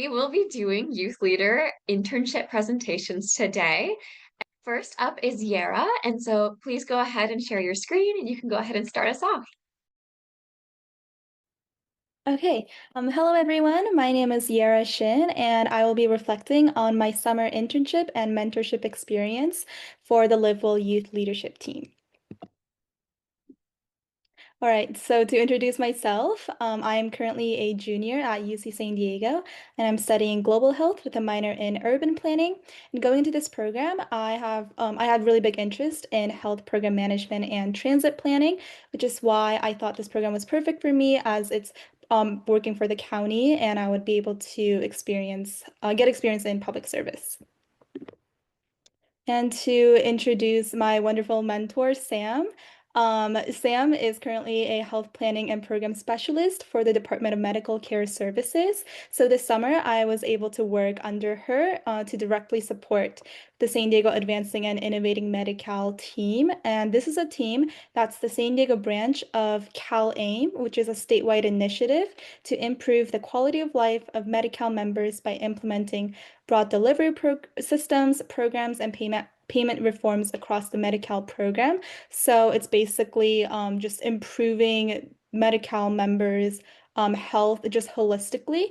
We will be doing youth leader internship presentations today. First up is Yara, and so please go ahead and share your screen and you can go ahead and start us off. Okay, hello everyone. My name is Yara Shin, and I will be reflecting on my summer internship and mentorship experience for the Livewell Youth Leadership Team. All right, so to introduce myself, I am currently a junior at UC San Diego, and I'm studying global health with a minor in urban planning. And going into this program, I had really big interest in health program management and transit planning, which is why I thought this program was perfect for me as it's working for the county, and I would be able to get experience in public service. And to introduce my wonderful mentor, Sam. Sam is currently a health planning and program specialist for the Department of Medical Care Services. So this summer, I was able to work under her to directly support the San Diego Advancing and Innovating Medi-Cal team. And this is a team that's the San Diego branch of CalAIM, which is a statewide initiative to improve the quality of life of Medi-Cal members by implementing broad delivery systems, programs, and payment reforms across the Medi-Cal program. So it's basically just improving Medi-Cal members' health just holistically.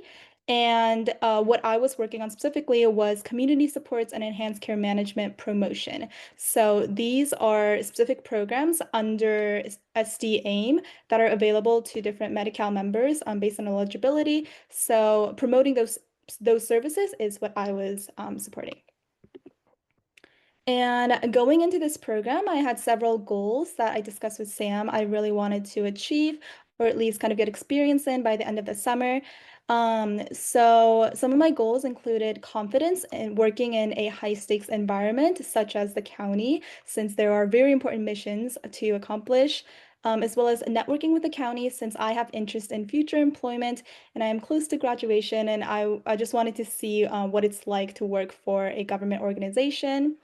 And what I was working on specifically was community supports and enhanced care management promotion. So these are specific programs under SD AIM that are available to different Medi-Cal members based on eligibility. So promoting those services is what I was supporting. And going into this program, I had several goals that I discussed with Sam I really wanted to achieve, or at least kind of get experience in by the end of the summer. So some of my goals included confidence in working in a high stakes environment, such as the county, since there are very important missions to accomplish. As well as networking with the county, since I have interest in future employment and I am close to graduation, and I just wanted to see what it's like to work for a government organization.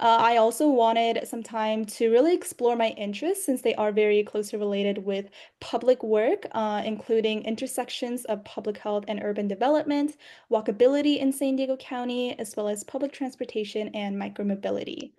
I also wanted some time to really explore my interests since they are very closely related with public work, including intersections of public health and urban development, walkability in San Diego County, as well as public transportation and micromobility.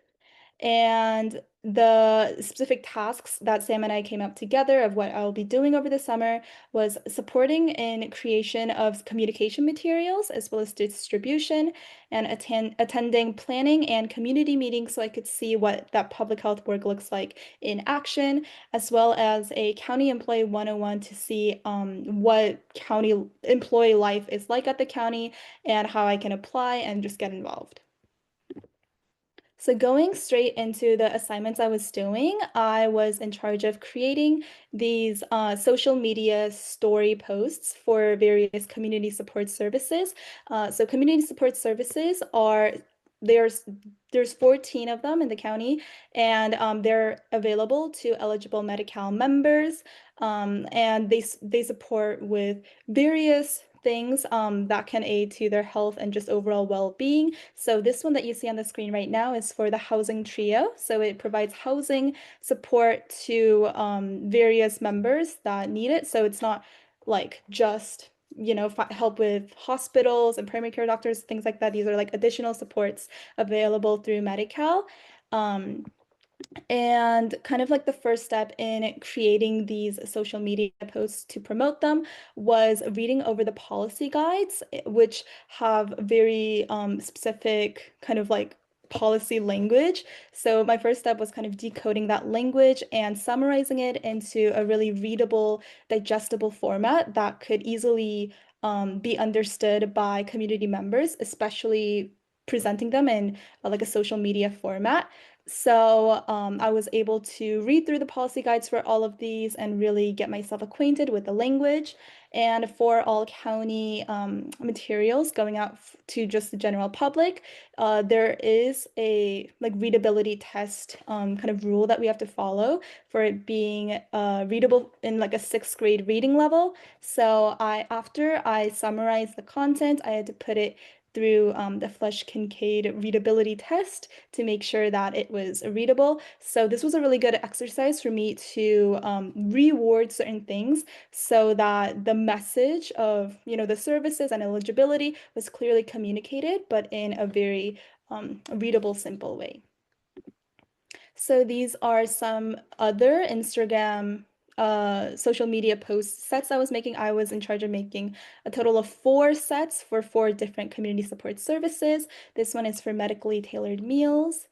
And the specific tasks that Sam and I came up together of what I'll be doing over the summer was supporting in creation of communication materials as well as distribution and attending planning and community meetings so I could see what that public health work looks like in action, as well as a county employee 101 to see what county employee life is like at the county and how I can apply and just get involved. So going straight into the assignments I was doing, I was in charge of creating these social media story posts for various community support services. So community support services are there's there's 14 of them in the county, and they're available to eligible Medi-Cal members, and they support with various things that can aid to their health and just overall well-being. So this one that you see on the screen right now is for the housing trio. So it provides housing support to various members that need it. So it's not like just, help with hospitals and primary care doctors, things like that. These are like additional supports available through Medi-Cal. Um, and kind of like the first step in creating these social media posts to promote them was reading over the policy guides, which have very specific kind of like policy language. So my first step was kind of decoding that language and summarizing it into a really readable, digestible format that could easily be understood by community members, especially presenting them in like a social media format. So I was able to read through the policy guides for all of these and really get myself acquainted with the language. And for all county materials going out to just the general public, there is a like readability test kind of rule that we have to follow for it being readable in like a sixth grade reading level. So after I summarized the content, I had to put it through the Flush Kincaid readability test to make sure that it was readable. So this was a really good exercise for me to reward certain things so that the message of, the services and eligibility was clearly communicated, but in a very readable, simple way. So these are some other Instagram social media post sets I was making. I was in charge of making a total of 4 sets for 4 different community support services. This one is for medically tailored meals.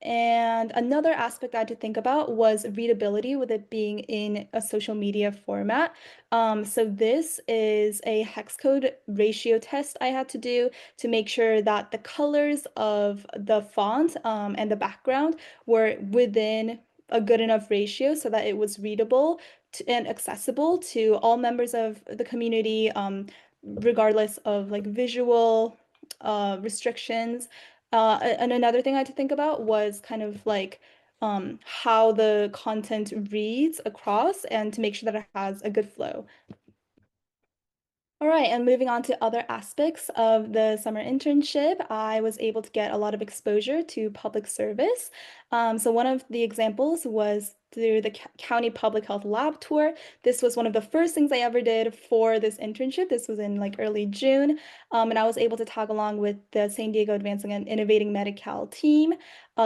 And another aspect I had to think about was readability with it being in a social media format. So this is a hex code ratio test I had to do to make sure that the colors of the font and the background were within a good enough ratio so that it was readable and accessible to all members of the community, regardless of like visual restrictions. And another thing I had to think about was kind of like how the content reads across and to make sure that it has a good flow. All right, and moving on to other aspects of the summer internship, I was able to get a lot of exposure to public service. So one of the examples was through the county public health lab tour. This was one of the first things I ever did for this internship. This was in like early June, and I was able to tag along with the San Diego Advancing and Innovating Medi-Cal team.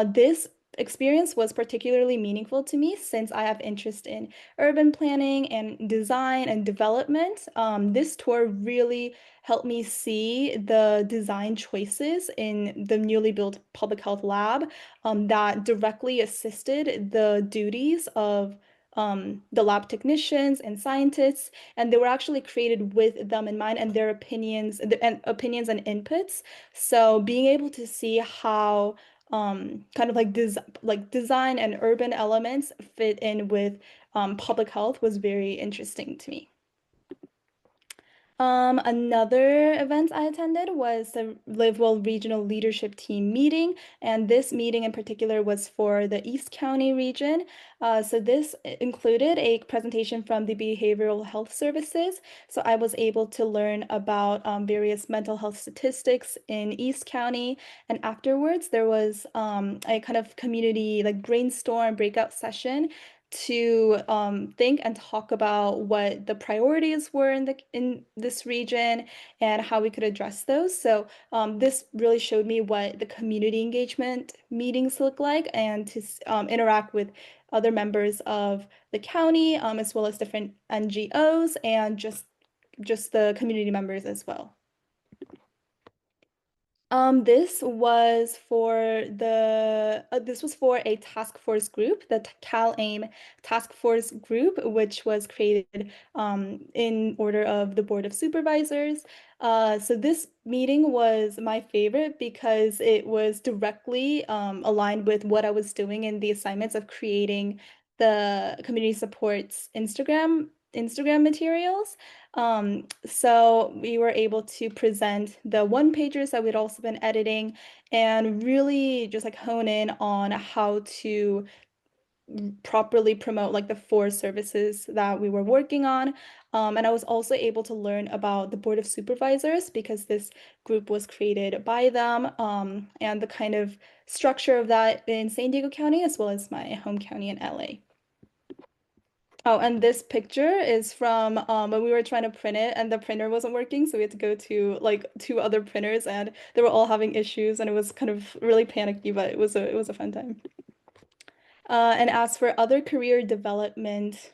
This experience was particularly meaningful to me since I have interest in urban planning and design and development. This tour really helped me see the design choices in the newly built public health lab that directly assisted the duties of the lab technicians and scientists, and they were actually created with them in mind and their opinions and inputs. So being able to see how kind of like design and urban elements fit in with public health was very interesting to me. Another event I attended was the Live Well Regional Leadership Team meeting, and this meeting in particular was for the East County region. So this included a presentation from the Behavioral Health Services. So I was able to learn about various mental health statistics in East County, and afterwards there was a kind of community like brainstorm breakout session to think and talk about what the priorities were in this region and how we could address those. So this really showed me what the community engagement meetings look like and to interact with other members of the county as well as different NGOs and just the community members as well. This was for a task force group, the Cal AIM task force group, which was created in order of the Board of Supervisors. So this meeting was my favorite because it was directly aligned with what I was doing in the assignments of creating the community supports Instagram materials. So we were able to present the one pagers that we'd also been editing and really just like hone in on how to properly promote like the 4 services that we were working on. And I was also able to learn about the Board of Supervisors because this group was created by them and the kind of structure of that in San Diego County as well as my home county in LA. Oh, and this picture is from when we were trying to print it and the printer wasn't working, so we had to go to like 2 other printers and they were all having issues and it was kind of really panicky, but it was a fun time. And as for other career development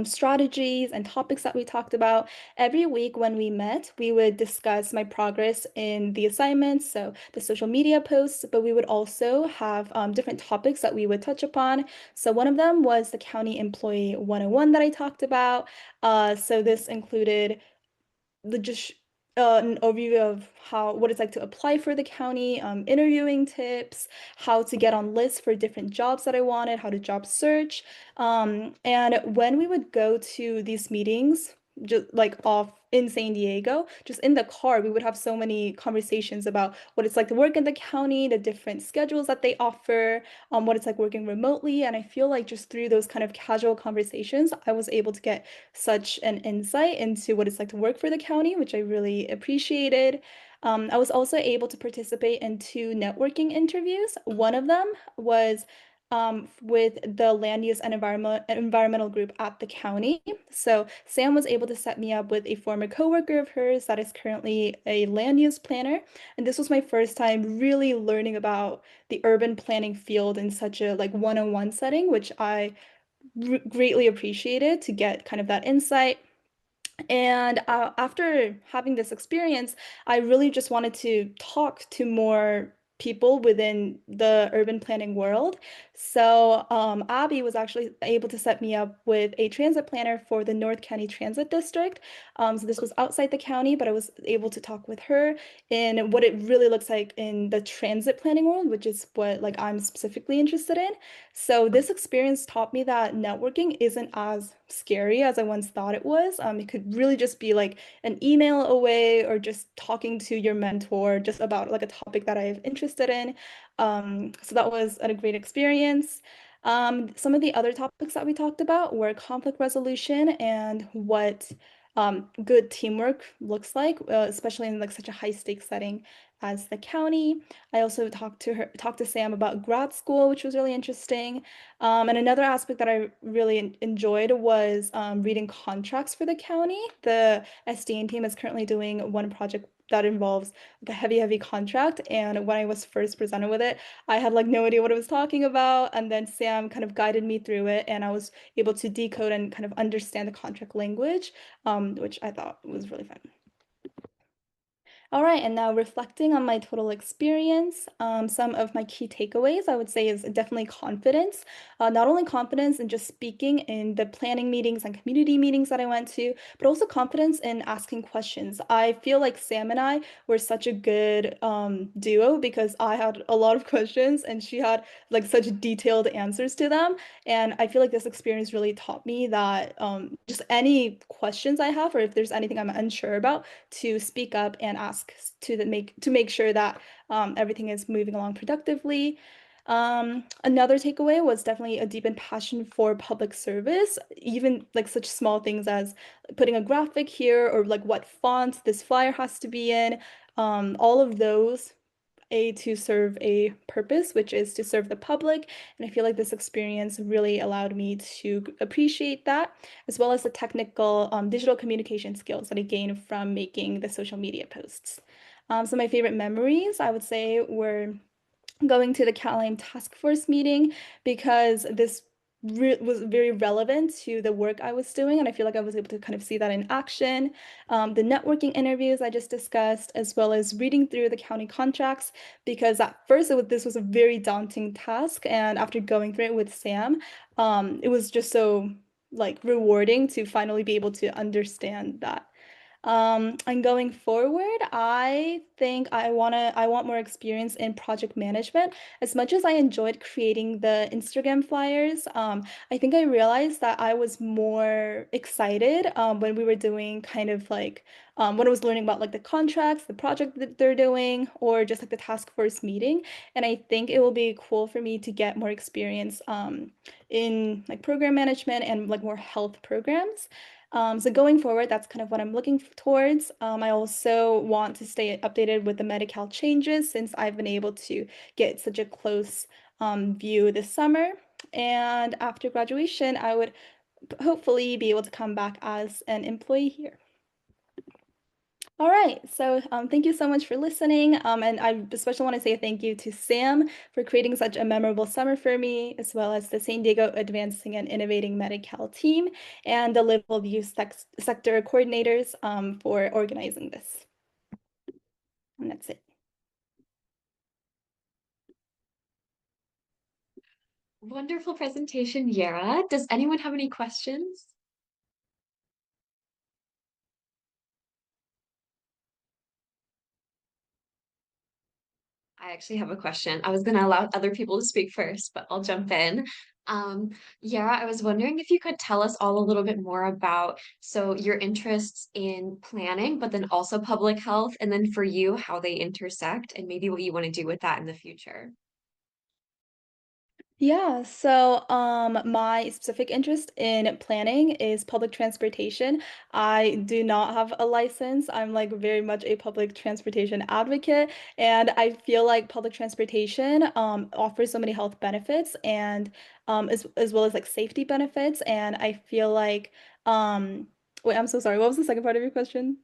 strategies and topics that we talked about. Every week when we met, we would discuss my progress in the assignments, so the social media posts, but we would also have different topics that we would touch upon. So one of them was the County Employee 101 that I talked about. So this included the just an overview of what it's like to apply for the county, interviewing tips, how to get on lists for different jobs that I wanted, how to job search. And when we would go to these meetings, just like off in San Diego, just in the car, we would have so many conversations about what it's like to work in the county, the different schedules that they offer, what it's like working remotely. And I feel like just through those kind of casual conversations, I was able to get such an insight into what it's like to work for the county, which I really appreciated. I was also able to participate in two networking interviews. One of them was with the land use and environmental group at the county. So Sam was able to set me up with a former coworker of hers that is currently a land use planner. And this was my first time really learning about the urban planning field in such a like one-on-one setting, which I greatly appreciated to get kind of that insight. And after having this experience, I really just wanted to talk to more people within the urban planning world. So Abby was actually able to set me up with a transit planner for the North County Transit District. So this was outside the county, but I was able to talk with her in what it really looks like in the transit planning world, which is what like I'm specifically interested in. So this experience taught me that networking isn't as scary as I once thought it was. It could really just be like an email away or just talking to your mentor just about like a topic that I'm interested in. So that was a great experience. Some of the other topics that we talked about were conflict resolution and what good teamwork looks like, especially in like such a high stakes setting as the county. I also talked to Sam about grad school, which was really interesting. And another aspect that I really enjoyed was reading contracts for the county. The SDN team is currently doing one project that involves the heavy contract. And when I was first presented with it, I had like no idea what it was talking about. And then Sam kind of guided me through it, and I was able to decode and kind of understand the contract language, which I thought was really fun. All right, and now reflecting on my total experience, some of my key takeaways I would say is definitely confidence. Not only confidence in just speaking in the planning meetings and community meetings that I went to, but also confidence in asking questions. I feel like Sam and I were such a good duo because I had a lot of questions and she had like such detailed answers to them. And I feel like this experience really taught me that just any questions I have, or if there's anything I'm unsure about, to speak up and ask to make sure that everything is moving along productively. Another takeaway was definitely a deepened passion for public service, even like such small things as putting a graphic here or like what font this flyer has to be in. All of those to serve a purpose, which is to serve the public. And I feel like this experience really allowed me to appreciate that, as well as the technical digital communication skills that I gained from making the social media posts. So my favorite memories, I would say, were going to the CalAIM task force meeting because this was very relevant to the work I was doing, and I feel like I was able to kind of see that in action. The networking interviews I just discussed, as well as reading through the county contracts, because at first this was a very daunting task, and after going through it with Sam, it was just so like rewarding to finally be able to understand that. And going forward, I think I want more experience in project management. As much as I enjoyed creating the Instagram flyers, I think I realized that I was more excited when we were doing kind of like when I was learning about like the contracts, the project that they're doing, or just like the task force meeting. And I think it will be cool for me to get more experience in like program management and like more health programs. So going forward, that's kind of what I'm looking towards. I also want to stay updated with the Medi-Cal changes since I've been able to get such a close view this summer. And after graduation, I would hopefully be able to come back as an employee here. All right, so thank you so much for listening. And I especially want to say thank you to Sam for creating such a memorable summer for me, as well as the San Diego Advancing and Innovating Medi-Cal team and the Livable Youth Sector coordinators for organizing this. And that's it. Wonderful presentation, Yara. Does anyone have any questions? I actually have a question. I was going to allow other people to speak first, but I'll jump in. Um, Yara, I was wondering if you could tell us all a little bit more about your interests in planning, but then also public health, and then for you, how they intersect and maybe what you want to do with that in the future. Yeah, so my specific interest in planning is public transportation. I do not have a license. I'm like very much a public transportation advocate, and I feel like public transportation offers so many health benefits and as well as like safety benefits. And I feel like wait, I'm so sorry. What was the second part of your question?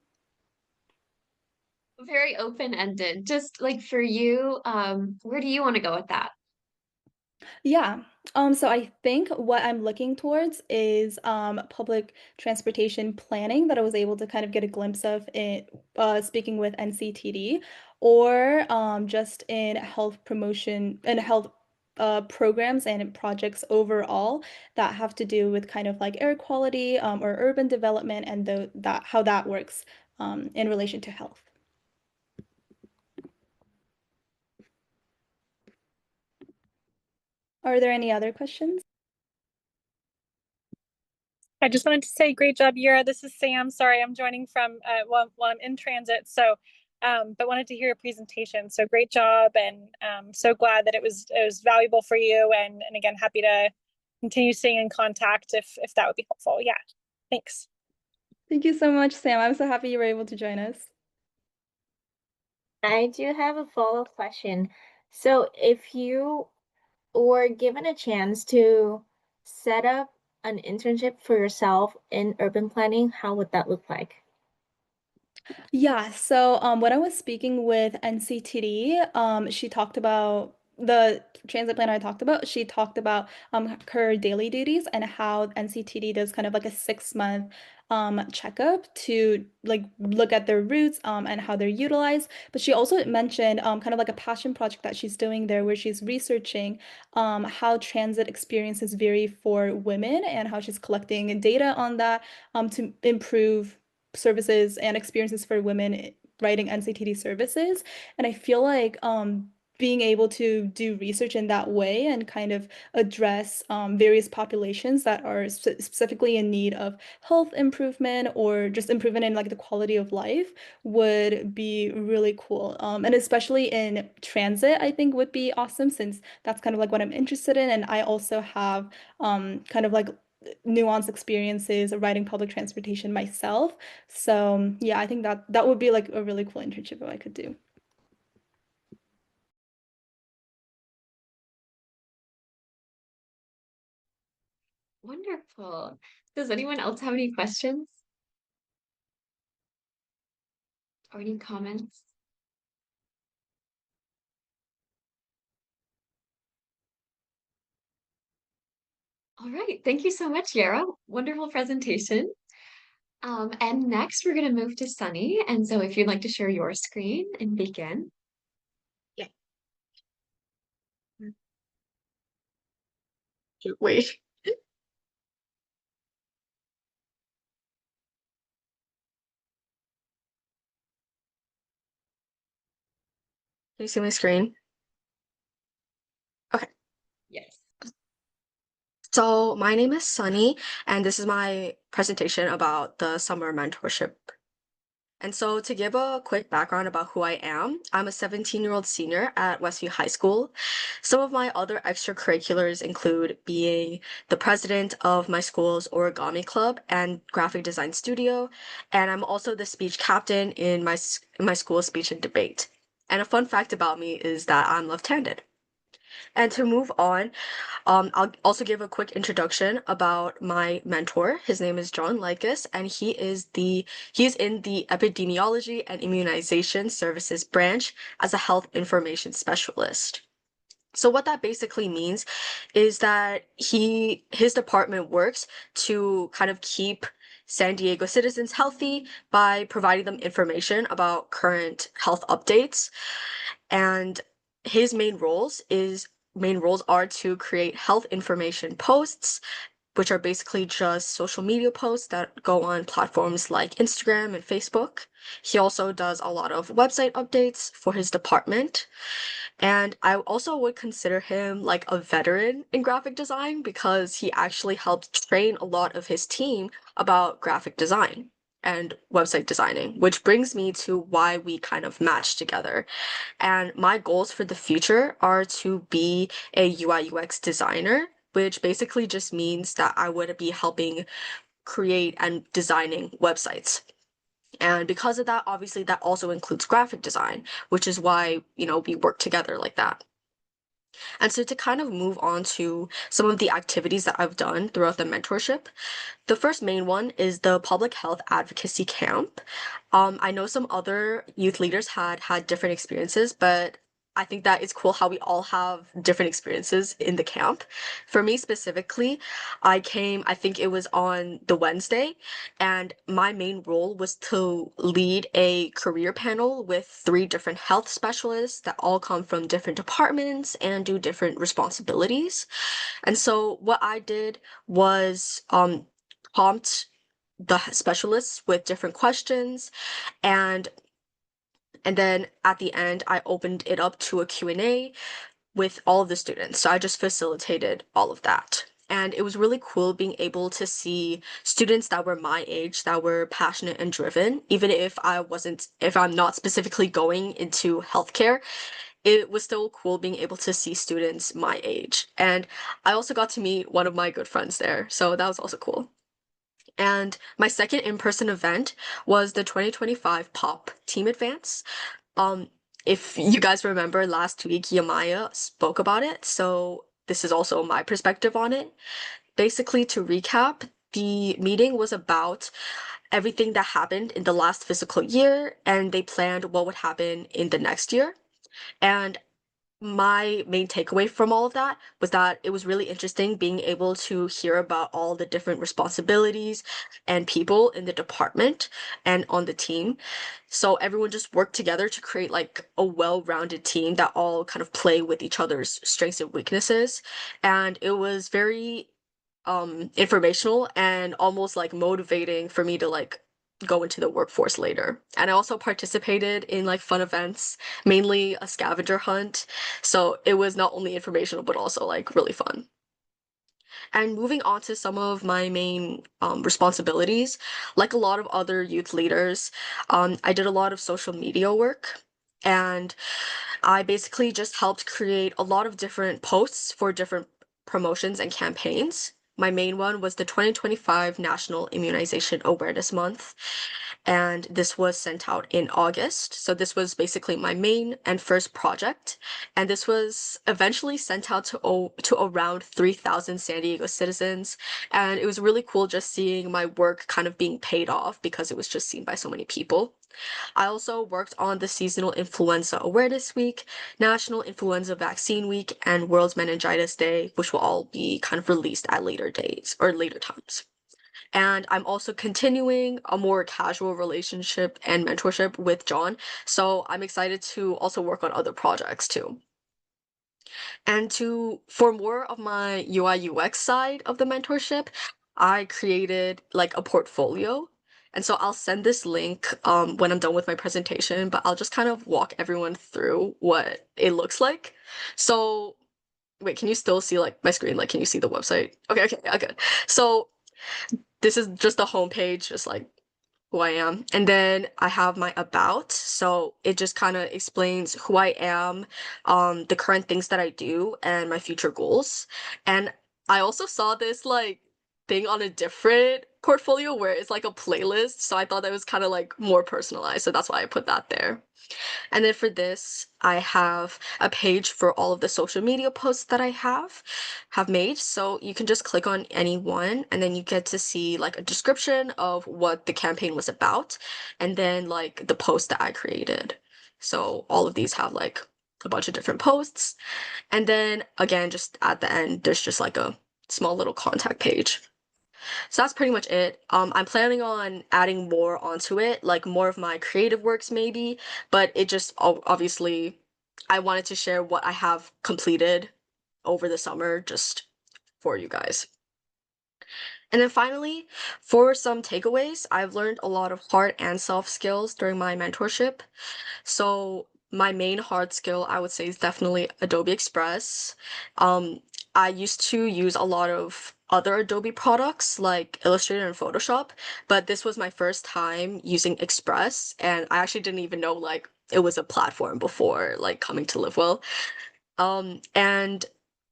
Very open-ended. Just like for you, where do you want to go with that? Yeah. So I think what I'm looking towards is public transportation planning that I was able to kind of get a glimpse of in speaking with NCTD or just in health promotion and health programs and projects overall that have to do with kind of like air quality or urban development and that how that works in relation to health. Are there any other questions? I just wanted to say great job, Yura. This is Sam. Sorry, I'm joining from while I'm in transit. But wanted to hear your presentation. So great job, and so glad that it was valuable for you. And again, happy to continue staying in contact if that would be helpful. Yeah, thanks. Thank you so much, Sam. I'm so happy you were able to join us. I do have a follow-up question. So, if you were given a chance to set up an internship for yourself in urban planning, how would that look like? Yeah, so when I was speaking with NCTD, she talked about the transit planner I talked about. She talked about her daily duties and how NCTD does kind of like a 6 month checkup to like look at their routes and how they're utilized. But she also mentioned kind of like a passion project that she's doing there where she's researching how transit experiences vary for women and how she's collecting data on that to improve services and experiences for women writing NCTD services. And I feel like being able to do research in that way and kind of address various populations that are specifically in need of health improvement or just improvement in like the quality of life would be really cool. And especially in transit, I think would be awesome since that's kind of like what I'm interested in. And I also have kind of like nuanced experiences of riding public transportation myself. So yeah, I think that would be like a really cool internship if I could do. Wonderful. Does anyone else have any questions or any comments? All right. Thank you so much, Yara. Wonderful presentation. And next we're going to move to Sunny. And so if you'd like to share your screen and begin. Yeah. Wait. Can you see my screen? Okay. Yes. So my name is Sunny, and this is my presentation about the summer mentorship. And so to give a quick background about who I am, I'm a 17-year-old senior at Westview High School. Some of my other extracurriculars include being the president of my school's origami club and graphic design studio, and I'm also the speech captain in my school speech and debate. And a fun fact about me is that I'm left-handed. And to move on, I'll also give a quick introduction about my mentor. His name is John Likas, and he's in the epidemiology and immunization services branch as a health information specialist. So what that basically means is that his department works to kind of keep San Diego citizens healthy by providing them information about current health updates. And his main roles are to create health information posts, which are basically just social media posts that go on platforms like Instagram and Facebook. He also does a lot of website updates for his department. And I also would consider him like a veteran in graphic design because he actually helped train a lot of his team about graphic design and website designing, which brings me to why we kind of match together. And my goals for the future are to be a UI UX designer, which basically just means that I would be helping create and designing websites. And because of that, obviously, that also includes graphic design, which is why, we work together like that. And so to kind of move on to some of the activities that I've done throughout the mentorship, the first main one is the public health advocacy camp. I know some other youth leaders had different experiences, but I think that it's cool how we all have different experiences in the camp. For me specifically, I came, I think it was on the Wednesday, and my main role was to lead a career panel with 3 different health specialists that all come from different departments and do different responsibilities. And so what I did was prompt the specialists with different questions, and then at the end I opened it up to a Q&A with all of the students. So I just facilitated all of that. And it was really cool being able to see students that were my age that were passionate and driven, even if I'm not specifically going into healthcare. It was still cool being able to see students my age. And I also got to meet one of my good friends there. So that was also cool. And my second in-person event was the 2025 Pop Team Advance. Um, if you guys remember last week, Yamaya spoke about it, so this is also my perspective on it. Basically, to recap, the meeting was about everything that happened in the last fiscal year, and they planned what would happen in the next year. And my main takeaway from all of that was that it was really interesting being able to hear about all the different responsibilities and people in the department and on the team. So everyone just worked together to create like a well-rounded team that all kind of play with each other's strengths and weaknesses. And it was very informational and almost like motivating for me to like go into the workforce later. And I also participated in like fun events, mainly a scavenger hunt. So it was not only informational, but also like really fun. And moving on to some of my main responsibilities, like a lot of other youth leaders, I did a lot of social media work. And I basically just helped create a lot of different posts for different promotions and campaigns. My main one was the 2025 National Immunization Awareness Month, and this was sent out in August. So this was basically my main and first project, and this was eventually sent out to around 3,000 San Diego citizens, and it was really cool just seeing my work kind of being paid off because it was just seen by so many people. I also worked on the Seasonal Influenza Awareness Week, National Influenza Vaccine Week, and World's Meningitis Day, which will all be kind of released at later dates or later times. And I'm also continuing a more casual relationship and mentorship with John, so I'm excited to also work on other projects too. And for more of my UI UX side of the mentorship, I created like a portfolio. And so I'll send this link when I'm done with my presentation, but I'll just kind of walk everyone through what it looks like. So wait, can you still see like my screen? Like, can you see the website? Okay, okay, yeah, good. So this is just the homepage, just like who I am. And then I have my about. So it just kind of explains who I am, the current things that I do, and my future goals. And I also saw this like thing on a different portfolio where it's like a playlist. So I thought that was kind of like more personalized. So that's why I put that there. And then for this, I have a page for all of the social media posts that I have made. So you can just click on any one and then you get to see like a description of what the campaign was about and then like the post that I created. So all of these have like a bunch of different posts. And then again, just at the end, there's just like a small little contact page. So that's pretty much it. I'm planning on adding more onto it, like more of my creative works maybe, but it just obviously I wanted to share what I have completed over the summer just for you guys. And then finally, for some takeaways, I've learned a lot of hard and soft skills during my mentorship. So my main hard skill, I would say, is definitely Adobe Express. Um, I used to use a lot of other Adobe products like Illustrator and Photoshop, but this was my first time using Express, and I actually didn't even know like it was a platform before like coming to live well. And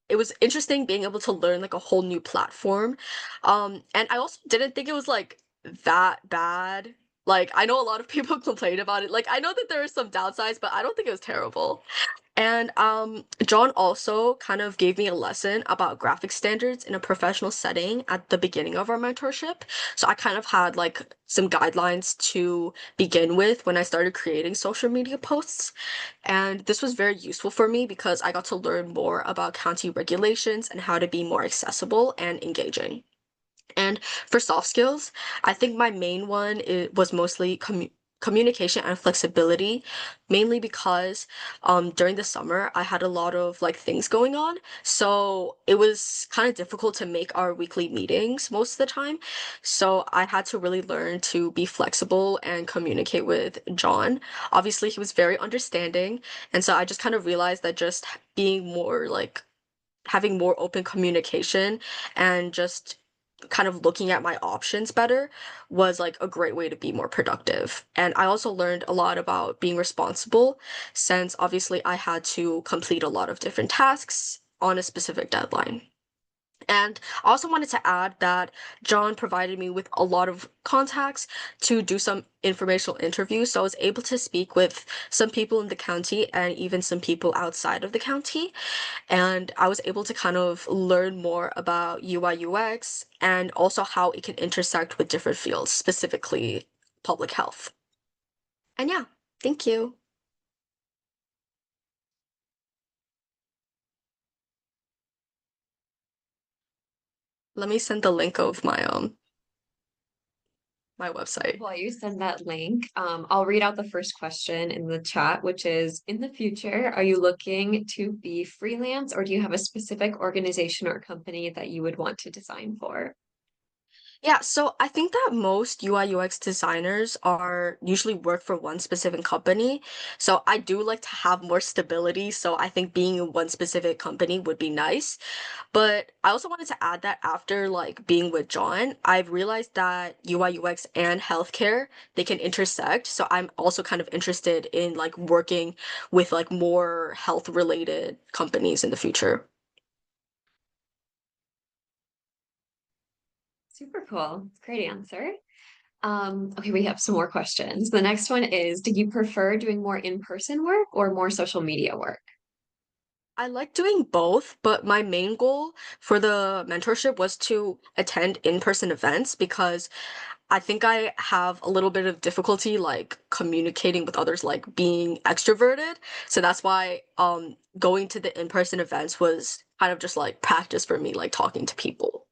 it was interesting being able to learn like a whole new platform. And I also didn't think it was like that bad. Like I know a lot of people complain about it. Like I know that there are some downsides, but I don't think it was terrible. And John also kind of gave me a lesson about graphic standards in a professional setting at the beginning of our mentorship. So I kind of had like some guidelines to begin with when I started creating social media posts. And this was very useful for me because I got to learn more about county regulations and how to be more accessible and engaging. And for soft skills, I think my main one was mostly communication and flexibility, mainly because during the summer I had a lot of like things going on. So it was kind of difficult to make our weekly meetings most of the time. So I had to really learn to be flexible and communicate with John. Obviously, he was very understanding. And so I just kind of realized that just being more like having more open communication and just kind of looking at my options better was like a great way to be more productive. And I also learned a lot about being responsible since obviously I had to complete a lot of different tasks on a specific deadline. And I also wanted to add that John provided me with a lot of contacts to do some informational interviews. So I was able to speak with some people in the county and even some people outside of the county. And I was able to kind of learn more about UI UX and also how it can intersect with different fields, specifically public health. And yeah, thank you. Let me send the link of my website. While you send that link, I'll read out the first question in the chat, which is, in the future, are you looking to be freelance or do you have a specific organization or company that you would want to design for? Yeah, so I think that most UI UX designers are usually work for one specific company. So I do like to have more stability. So I think being in one specific company would be nice. But I also wanted to add that after like being with John, I've realized that UI UX and healthcare, they can intersect. So I'm also kind of interested in like working with like more health related companies in the future. Super cool. Great answer. Okay, we have some more questions. The next one is, do you prefer doing more in-person work or more social media work? I like doing both, but my main goal for the mentorship was to attend in-person events because I think I have a little bit of difficulty like communicating with others, like being extroverted. So that's why going to the in-person events was kind of just like practice for me, like talking to people.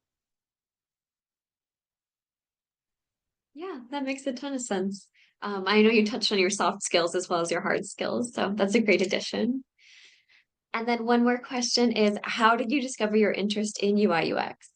Yeah, that makes a ton of sense. I know you touched on your soft skills as well as your hard skills, so that's a great addition. And then one more question is, how did you discover your interest in UI UX?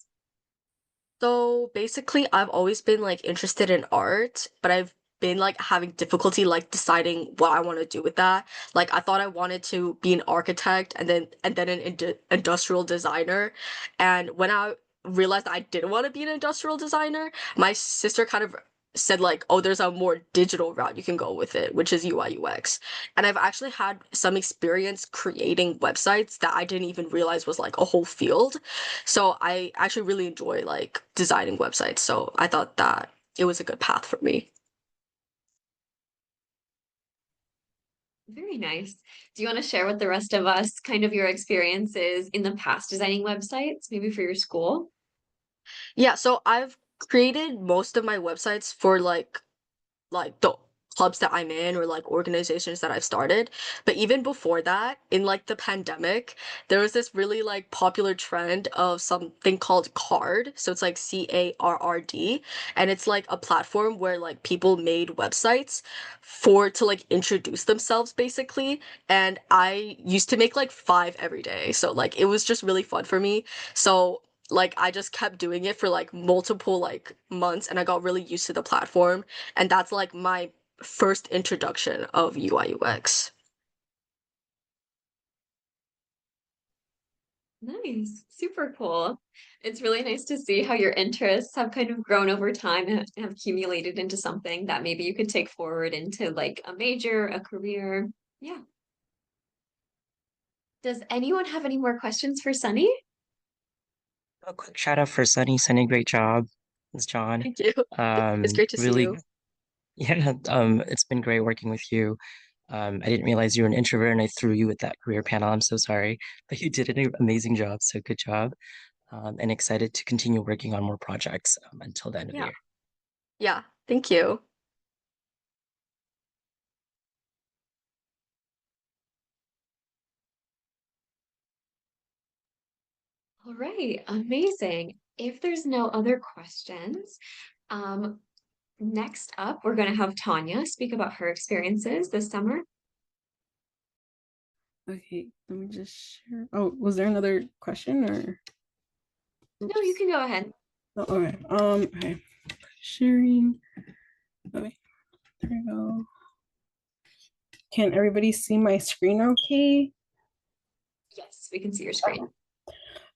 So basically, I've always been like interested in art, but I've been like having difficulty like deciding what I want to do with that. Like I thought I wanted to be an architect and then an industrial designer. And when I realized I didn't want to be an industrial designer, my sister kind of said like, "Oh, there's a more digital route you can go with it, which is UI UX." And I've actually had some experience creating websites that I didn't even realize was like a whole field. So I actually really enjoy like designing websites. So I thought that it was a good path for me. Very nice. Do you want to share with the rest of us kind of your experiences in the past designing websites, maybe for your school? Yeah, so I've created most of my websites for like the clubs that I'm in or like organizations that I've started. But even before that, in like the pandemic, there was this really like popular trend of something called Card. So it's like CARRD. And it's like a platform where like people made websites for to like introduce themselves basically. And I used to make like five every day. So like it was just really fun for me. So like I just kept doing it for like multiple like months and I got really used to the platform and that's like my first introduction of UI UX. Nice, super cool. It's really nice to see how your interests have kind of grown over time and have accumulated into something that maybe you could take forward into like a major, a career. Yeah. Does anyone have any more questions for Sunny? A quick shout out for Sunny. Sunny, great job. It's John. Thank you. It's great to see Really, you. yeah, it's been great working with you. I didn't realize you were an introvert and I threw you with that career panel. I'm so sorry, but you did an amazing job. So good job. And excited to continue working on more projects until the end of the Yeah. year. Yeah. Thank you. All right, amazing. If there's no other questions, um, next up, we're going to have Tanya speak about her experiences this summer. Okay, let me just share. Oh, was there another question or? No, you Oops. can go ahead. Oh, okay. Okay. Sharing. Okay, there we go. Can everybody see my screen okay? Yes, we can see your screen.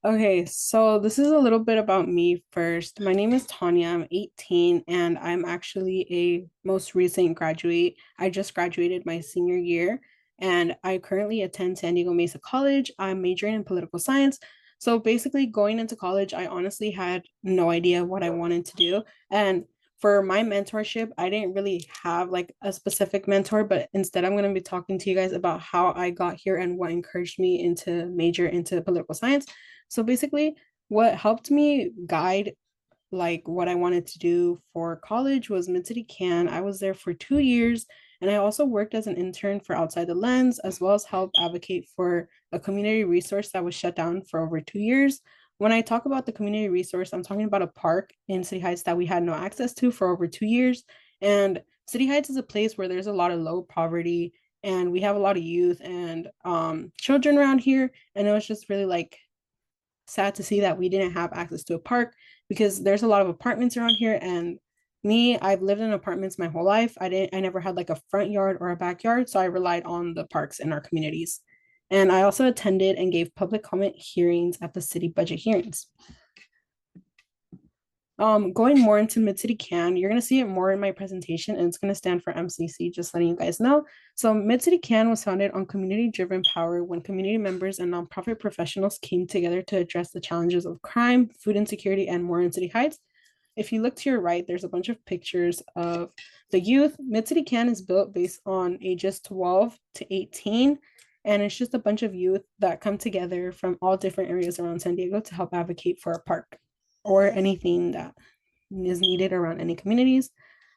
Okay, so this is a little bit about me first. My name is Tanya. I'm 18 and I'm actually a most recent graduate. I just graduated my senior year and I currently attend San Diego Mesa College. I'm majoring in political science. So basically, going into college, I honestly had no idea what I wanted to do. And for my mentorship, I didn't really have like a specific mentor, but instead, I'm going to be talking to you guys about how I got here and what encouraged me into major into political science. So basically, what helped me guide like what I wanted to do for college was Mid-City Can. I was there for 2 years, and I also worked as an intern for Outside the Lens, as well as help advocate for a community resource that was shut down for over 2 years. When I talk about the community resource, I'm talking about a park in City Heights that we had no access to for over 2 years. And City Heights is a place where there's a lot of low poverty, and we have a lot of youth and children around here. And it was just really like sad to see that we didn't have access to a park because there's a lot of apartments around here. And me, I've lived in apartments my whole life. I never had like a front yard or a backyard, so I relied on the parks in our communities. And I also attended and gave public comment hearings at the city budget hearings. Going more into Mid-City Can, you're going to see it more in my presentation, and it's going to stand for MCC, just letting you guys know. So Mid-City Can was founded on community-driven power when community members and nonprofit professionals came together to address the challenges of crime, food insecurity, and more in City Heights. If you look to your right, there's a bunch of pictures of the youth. Mid-City Can is built based on ages 12 to 18, and it's just a bunch of youth that come together from all different areas around San Diego to help advocate for a park or anything that is needed around any communities.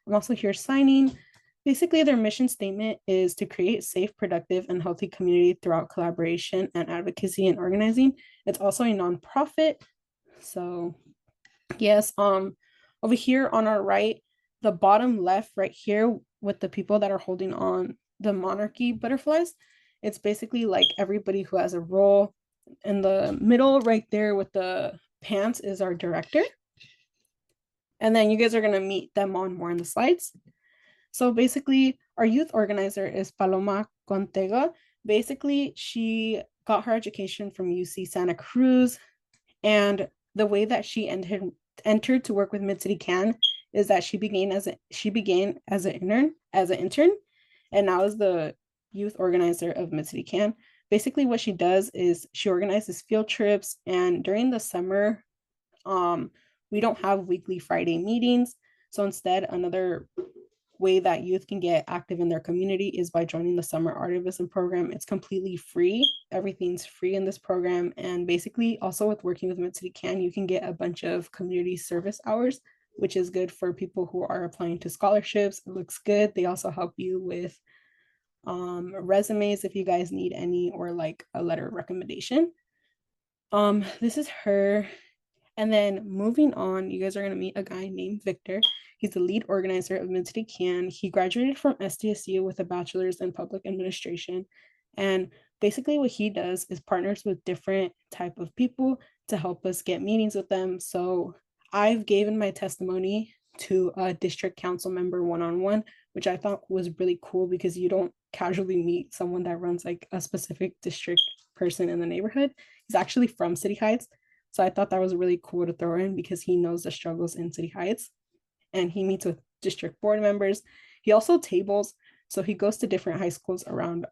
I'm also here signing. Basically, their mission statement is to create safe, productive, and healthy community throughout collaboration and advocacy and organizing. It's also a nonprofit. So yes, over here on our right, the bottom left right here with the people that are holding on the monarchy butterflies, it's basically like everybody who has a role. In the middle right there with the pants is our director. And then you guys are going to meet them on more in the slides. So basically, our youth organizer is Paloma Contega. Basically, she got her education from UC Santa Cruz. And the way that she entered to work with Mid-City Can is that she began as an intern, and now is the youth organizer of Mid-City Can. Basically, what she does is she organizes field trips, and during the summer, we don't have weekly Friday meetings. So instead, another way that youth can get active in their community is by joining the summer artivism program. It's completely free. Everything's free in this program. And basically, also with working with Mid-City Can, you can get a bunch of community service hours, which is good for people who are applying to scholarships. It looks good. They also help you with resumes if you guys need any, or like a letter of recommendation. This is her. And then moving on, you guys are going to meet a guy named Victor. He's the lead organizer of Mid-City Can. He graduated from SDSU with a bachelor's in public administration. And basically what he does is partners with different type of people to help us get meetings with them. So I've given my testimony to a district council member one-on-one, which I thought was really cool because you don't casually meet someone that runs like a specific district person in the neighborhood. He's actually from City Heights. So I thought that was really cool to throw in because he knows the struggles in City Heights and he meets with district board members. He also tables. So he goes to different high schools around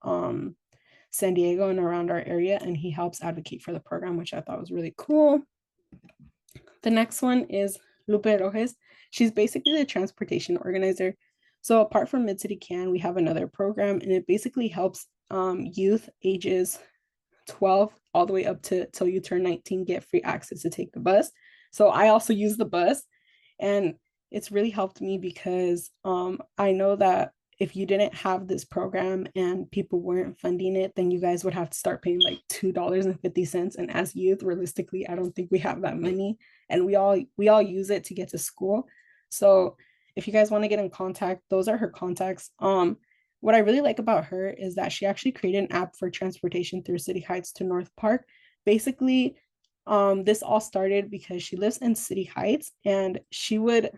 San Diego and around our area, and he helps advocate for the program, which I thought was really cool. The next one is Lupe Rojes. She's basically the transportation organizer. So apart from Mid-City Can, we have another program, and it basically helps youth ages 12 all the way up to till you turn 19 get free access to take the bus. So I also use the bus, and it's really helped me because I know that if you didn't have this program and people weren't funding it, then you guys would have to start paying like $2.50. And as youth, realistically, I don't think we have that money. And we all use it to get to school. So if you guys want to get in contact, those are her contacts. What I really like about her is that she actually created an app for transportation through City Heights to North Park. Basically, this all started because she lives in City Heights and she would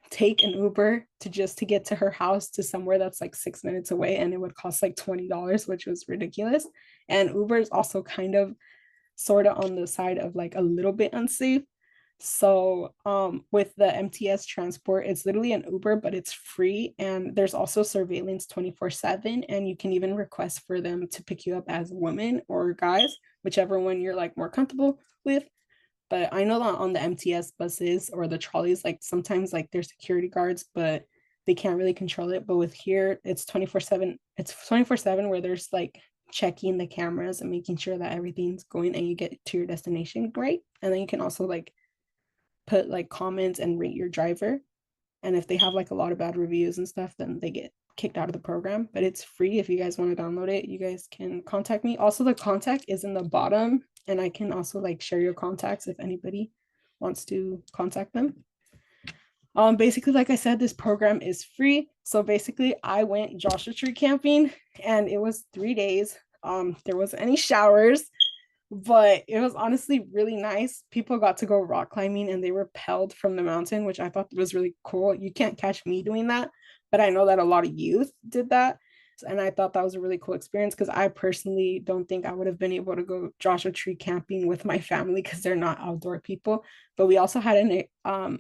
take an Uber to get to her house to somewhere that's like 6 minutes away, and it would cost like $20, which was ridiculous. And Uber is also kind of sort of on the side of like a little bit unsafe. So with the MTS transport, it's literally an Uber, but it's free. And there's also surveillance 24/7. And you can even request for them to pick you up as women or guys, whichever one you're like more comfortable with. But I know that on the MTS buses or the trolleys, like sometimes like there's security guards, but they can't really control it. But with here, it's 24/7. It's 24/7 where there's like checking the cameras and making sure that everything's going and you get to your destination great. And then you can also like put like comments and rate your driver. And if they have like a lot of bad reviews and stuff, then they get kicked out of the program. But it's free. If you guys want to download it, you guys can contact me. Also, the contact is in the bottom, and I can also like share your contacts if anybody wants to contact them. Basically, like I said, this program is free. So basically, I went Joshua Tree camping, and it was 3 days. There wasn't any showers, but it was honestly really nice. People got to go rock climbing and they rappelled from the mountain, which I thought was really cool. You can't catch me doing that, but I know that a lot of youth did that. And I thought that was a really cool experience because I personally don't think I would have been able to go Joshua Tree camping with my family because they're not outdoor people. But we also had an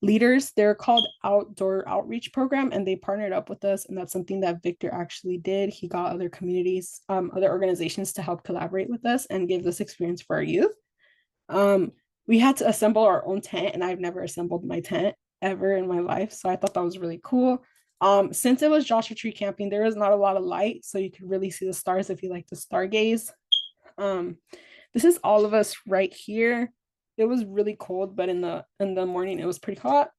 leaders, they're called Outdoor Outreach Program, and they partnered up with us, and that's something that Victor actually did. He got other communities, other organizations to help collaborate with us and give this experience for our youth. We had to assemble our own tent, and I've never assembled my tent ever in my life, so I thought that was really cool. Since it was Joshua Tree camping, there was not a lot of light, so you could really see the stars if you like to stargaze. This is all of us right here. It was really cold, but in the morning it was pretty hot.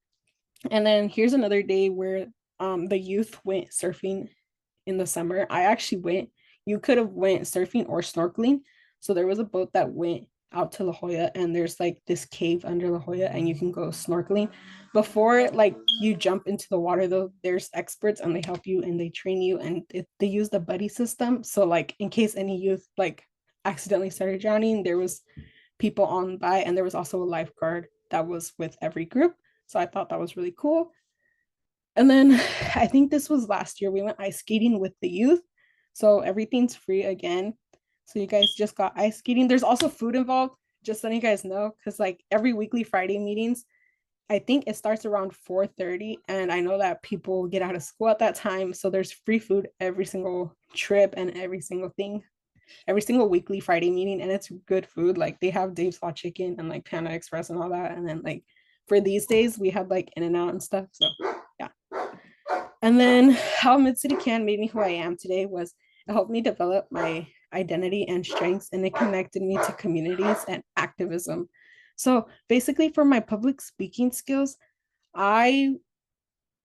And then here's another day where the youth went surfing in the summer. I actually went. You could have went surfing or snorkeling. So there was a boat that went out to La Jolla, and there's like this cave under La Jolla, and you can go snorkeling. Before like you jump into the water though, there's experts and they help you and they train you, and they use the buddy system. So like in case any youth like accidentally started drowning, there was people on by, and there was also a lifeguard that was with every group. So I thought that was really cool. And then I think this was last year, we went ice skating with the youth. So everything's free again. So you guys just got ice skating. There's also food involved, just letting you guys know, because like every weekly Friday meetings, I think it starts around 4:30, and I know that people get out of school at that time. So there's free food every single trip and every single weekly Friday meeting, and it's good food. Like they have Dave's Hot Chicken and like Panda Express and all that. And then like for these days, we had like In-N-Out and stuff. So yeah. And then how Mid-City Can made me who I am today was it helped me develop my identity and strengths, and it connected me to communities and activism. So basically for my public speaking skills, I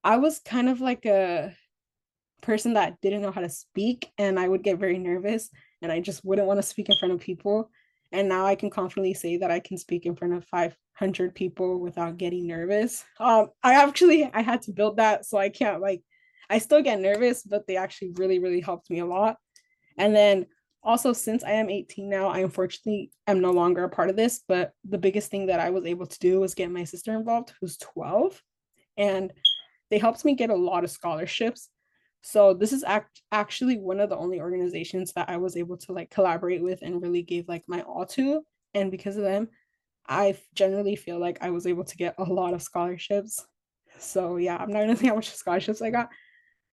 was kind of like a person that didn't know how to speak, and I would get very nervous and I just wouldn't want to speak in front of people. And now I can confidently say that I can speak in front of 500 people without getting nervous. I had to build that, so I can't like, I still get nervous, but they actually really, really helped me a lot. And then also, since I am 18 now, I unfortunately am no longer a part of this, but the biggest thing that I was able to do was get my sister involved, who's 12, and they helped me get a lot of scholarships. So this is actually one of the only organizations that I was able to like collaborate with and really gave like my all to. And because of them, I generally feel like I was able to get a lot of scholarships. So yeah, I'm not gonna say how much scholarships I got,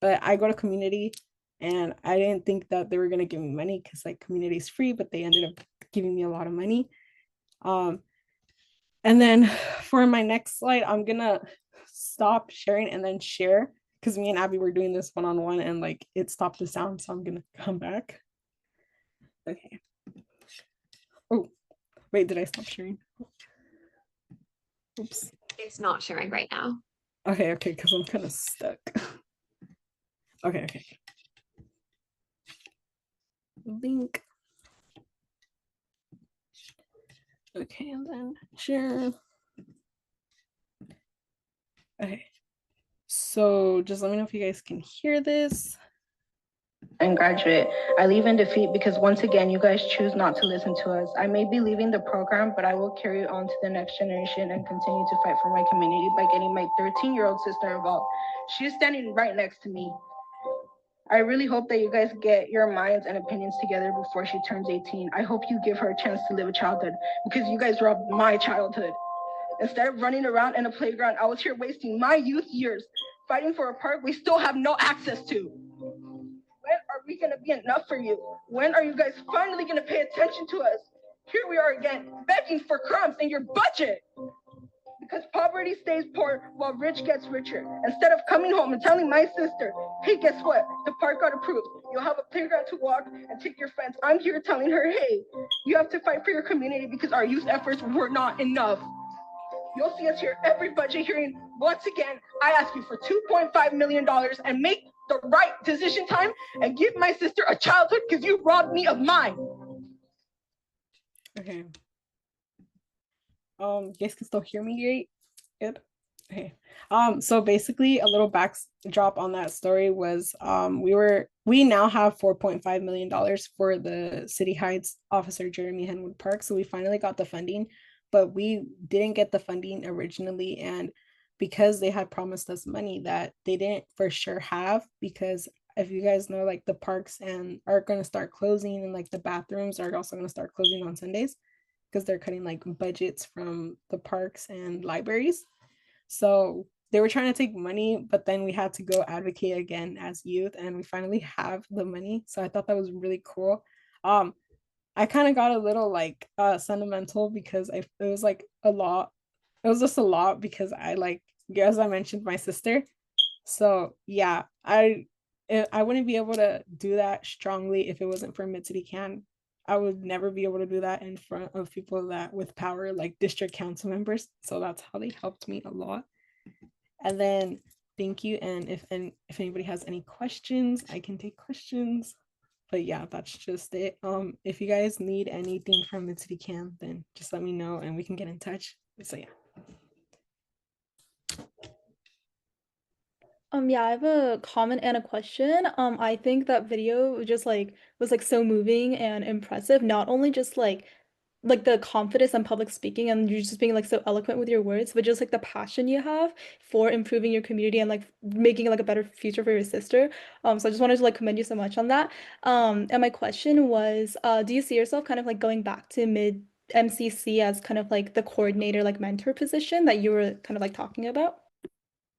but I go to community and I didn't think that they were gonna give me money because like community is free, but they ended up giving me a lot of money. And then for my next slide, I'm gonna stop sharing and then share because me and Abby were doing this one-on-one and like it stopped the sound, so I'm gonna come back. Okay. Oh, wait, did I stop sharing? Oops. It's not sharing right now. Okay, because I'm kind of stuck. Okay. Link. Okay, and then share. Okay. So just let me know if you guys can hear this. And graduate, I leave in defeat because once again, you guys choose not to listen to us. I may be leaving the program, but I will carry on to the next generation and continue to fight for my community by getting my 13-year-old sister involved. She's standing right next to me. I really hope that you guys get your minds and opinions together before she turns 18. I hope you give her a chance to live a childhood because you guys robbed my childhood. Instead of running around in a playground, I was here wasting my youth years fighting for a park we still have no access to. When are we gonna be enough for you? When are you guys finally gonna pay attention to us? Here we are again, begging for crumbs in your budget. Because poverty stays poor while rich gets richer. Instead of coming home and telling my sister, hey, guess what? The park got approved. You'll have a playground to walk and take your friends. I'm here telling her, hey, you have to fight for your community because our youth efforts were not enough. You'll see us here every budget hearing. Once again, I ask you for $2.5 million and make the right decision time and give my sister a childhood because you robbed me of mine. Okay. You guys can still hear me great? Good. Okay. So basically a little backdrop on that story was we now have $4.5 million for the City Heights Officer Jeremy Henwood Park. So we finally got the funding, but we didn't get the funding originally. And because they had promised us money that they didn't for sure have, because if you guys know, like the parks and are going to start closing and like the bathrooms are also going to start closing on Sundays because they're cutting like budgets from the parks and libraries. So they were trying to take money, but then we had to go advocate again as youth, and we finally have the money. So I thought that was really cool. I kind of got a little like sentimental because it was like a lot. It was just a lot because I like, as I mentioned, my sister. So yeah, I wouldn't be able to do that strongly if it wasn't for Mid City Can. I would never be able to do that in front of people that with power, like district council members. So that's how they helped me a lot. And then thank you. And if anybody has any questions, I can take questions. But yeah, that's just it. If you guys need anything from Mid City Can, then just let me know and we can get in touch. So yeah. Yeah, I have a comment and a question. I think that video just like was like so moving and impressive. Not only just like the confidence and public speaking and you just being like so eloquent with your words, but just like the passion you have for improving your community and like making like a better future for your sister. So I just wanted to like commend you so much on that. And my question was, do you see yourself kind of like going back to mid MCC as kind of like the coordinator, like mentor position that you were kind of like talking about?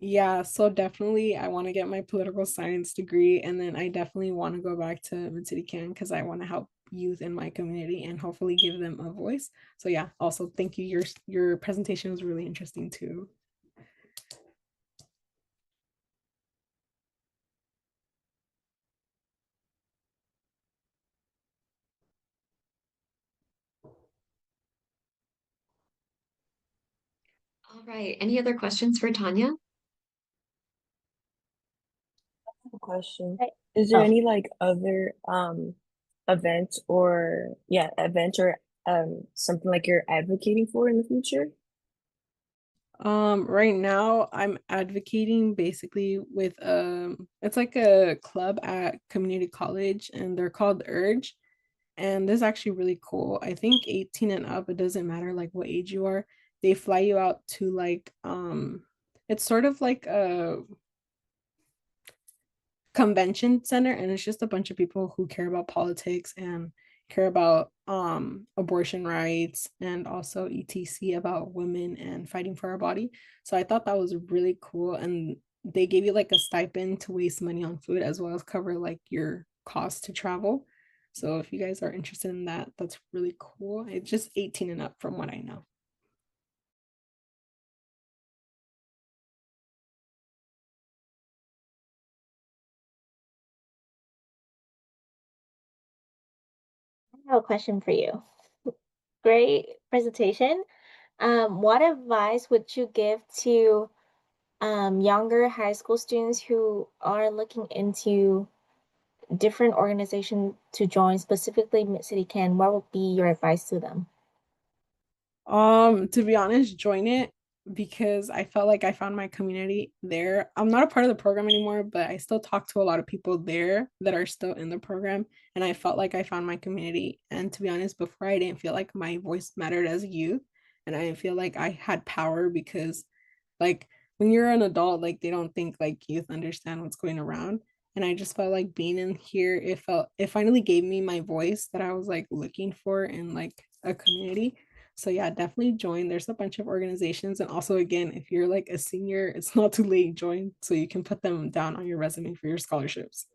Yeah, so definitely I want to get my political science degree, and then I definitely want to go back to Mid City Can because I want to help youth in my community and hopefully give them a voice. So yeah, also thank you. Your presentation was really interesting too. All right. Any other questions for Tanya? A question. Right. Is there Oh. any like other event or something like you're advocating for in the future? Right now I'm advocating basically with it's like a club at community college and they're called Urge. And this is actually really cool. I think 18 and up, it doesn't matter like what age you are. They fly you out to like it's sort of like convention center, and it's just a bunch of people who care about politics and care about abortion rights and also etc about women and fighting for our body. So I thought that was really cool, and they gave you like a stipend to waste money on food as well as cover like your cost to travel. So if you guys are interested in that, that's really cool. It's just 18 and up from what I know. I have a question for you. Great presentation. What advice would you give to younger high school students who are looking into different organizations to join, specifically Mid City Can? What would be your advice to them? To be honest, join it because I felt like I found my community there. I'm not a part of the program anymore, but I still talk to a lot of people there that are still in the program, and I felt like I found my community. And to be honest, before I didn't feel like my voice mattered as a youth, and I didn't feel like I had power because like when you're an adult, like they don't think like youth understand what's going around. And I just felt like being in here, it finally gave me my voice that I was like looking for in like a community. So yeah, definitely join. There's a bunch of organizations. And also again, if you're like a senior, it's not too late, join so you can put them down on your resume for your scholarships.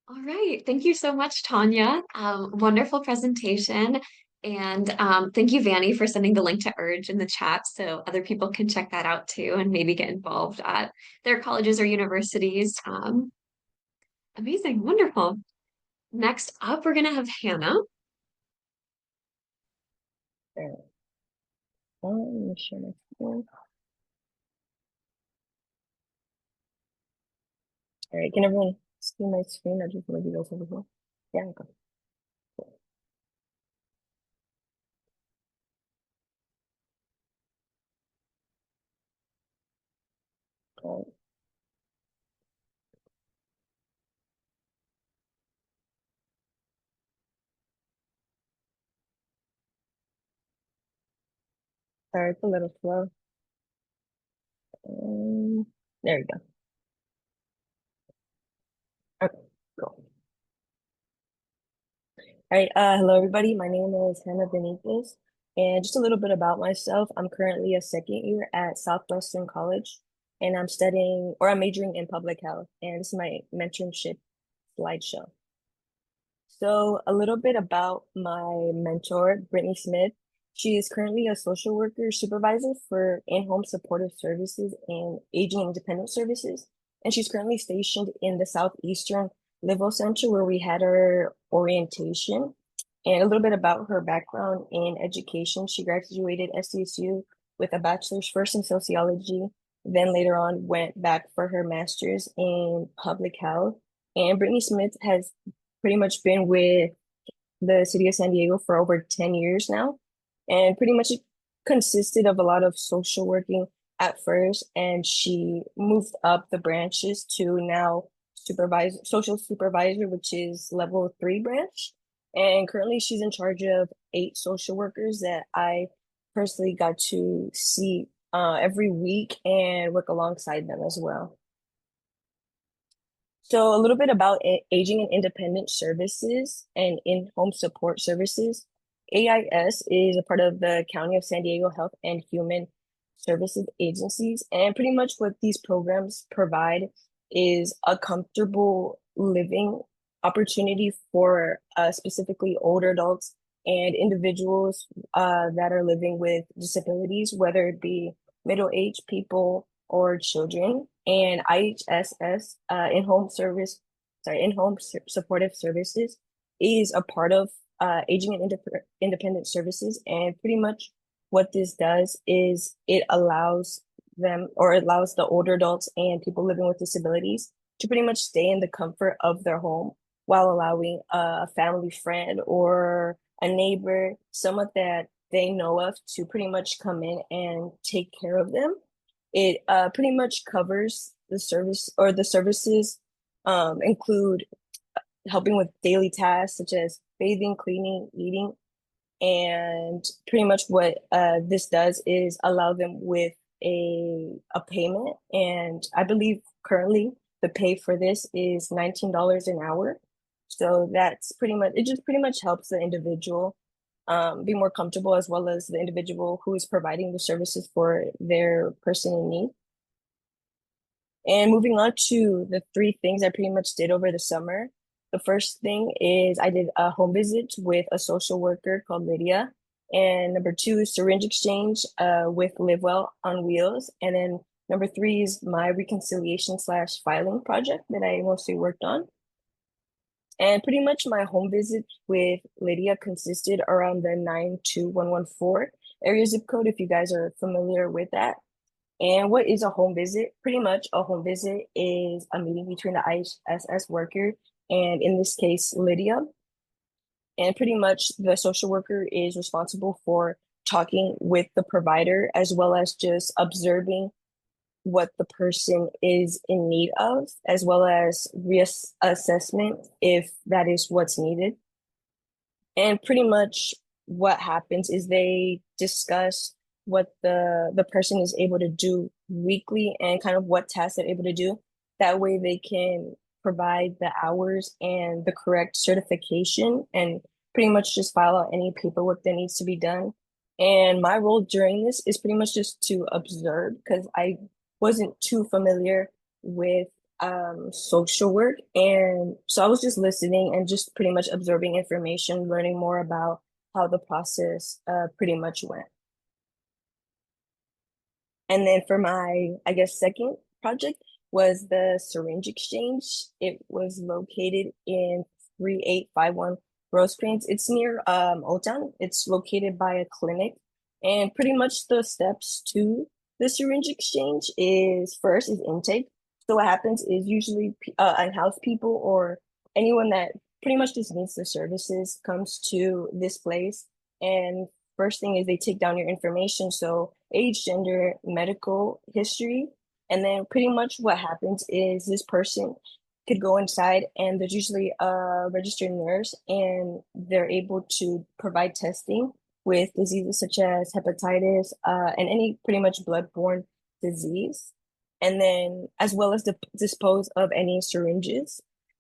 All right. Thank you so much, Tanya. Wonderful presentation. And thank you, Vanny, for sending the link to Urge in the chat so other people can check that out too and maybe get involved at their colleges or universities. Amazing. Wonderful. Next up, we're going to have Hannah. Alright. Let me share my screen. Alright, can everyone see my screen? I just want to do this before. Yeah, okay. Alright. Sorry, it's a little slow. There we go. Okay, cool. All right, hello everybody. My name is Hannah Benitez, and just a little bit about myself. I'm currently a second year at Southwestern College, and I'm majoring in public health, and this is my mentorship slideshow. So a little bit about my mentor, Brittany Smith. She is currently a social worker supervisor for in-home supportive services and aging and dependent services. And she's currently stationed in the Southeastern Livo Center where we had our orientation. And a little bit about her background in education. She graduated SDSU with a bachelor's first in sociology, then later on went back for her master's in public health. And Brittany Smith has pretty much been with the city of San Diego for over 10 years now. And pretty much it consisted of a lot of social working at first. And she moved up the branches to now social supervisor, which is level 3 branch. And currently she's in charge of 8 social workers that I personally got to see every week and work alongside them as well. So a little bit about aging and independent services and in-home support services. AIS is a part of the County of San Diego Health and Human Services agencies. And pretty much what these programs provide is a comfortable living opportunity for specifically older adults and individuals that are living with disabilities, whether it be middle-aged people or children. And IHSS, in-home supportive services, is a part of aging and independent services. And pretty much what this does is it allows the older adults and people living with disabilities to pretty much stay in the comfort of their home while allowing a family friend or a neighbor, someone that they know of, to pretty much come in and take care of them. It pretty much covers the services include helping with daily tasks such as bathing, cleaning, eating, And pretty much what this does is allow them with a payment. And I believe currently the pay for this is $19 an hour. So that's pretty much, it just pretty much helps the individual be more comfortable, as well as the individual who is providing the services for their person in need. And moving on to the three things I pretty much did over the summer. The first thing is I did a home visit with a social worker called Lydia. And number two, syringe exchange with Live Well on Wheels. And then number three is my reconciliation / filing project that I mostly worked on. And pretty much my home visit with Lydia consisted around the 92114 area zip code, if you guys are familiar with that. And what is a home visit? Pretty much a home visit is a meeting between the ISS worker and, in this case, Lydia. And pretty much the social worker is responsible for talking with the provider, as well as just observing what the person is in need of, as well as reassessment if that is what's needed. And pretty much what happens is they discuss what the person is able to do weekly and kind of what tasks they're able to do. That way they can provide the hours and the correct certification and pretty much just file out any paperwork that needs to be done. And my role during this is pretty much just to observe, because I wasn't too familiar with social work. And so I was just listening and just pretty much observing information, learning more about how the process pretty much went. And then for my, I guess, second project was the syringe exchange. It was located in 3851 Rosecrans. It's near Old Town. It's located by a clinic. And pretty much the steps to the syringe exchange is first is intake. So what happens is usually unhoused people or anyone that pretty much just needs the services comes to this place. And first thing is they take down your information. So age, gender, medical history. And then pretty much what happens is this person could go inside and there's usually a registered nurse and they're able to provide testing with diseases such as hepatitis and any pretty much bloodborne disease. And then as well as dispose of any syringes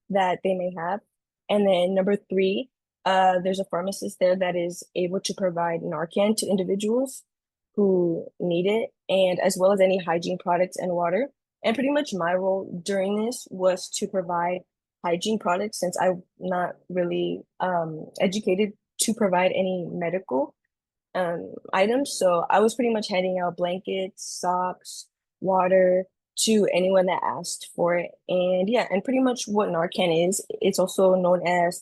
that they may have. And then number three, there's a pharmacist there that is able to provide Narcan to individuals who need it, and as well as any hygiene products and water. And pretty much my role during this was to provide hygiene products, since I'm not really educated to provide any medical items. So I was pretty much handing out blankets, socks, water to anyone that asked for it. And yeah, and pretty much what Narcan is, it's also known as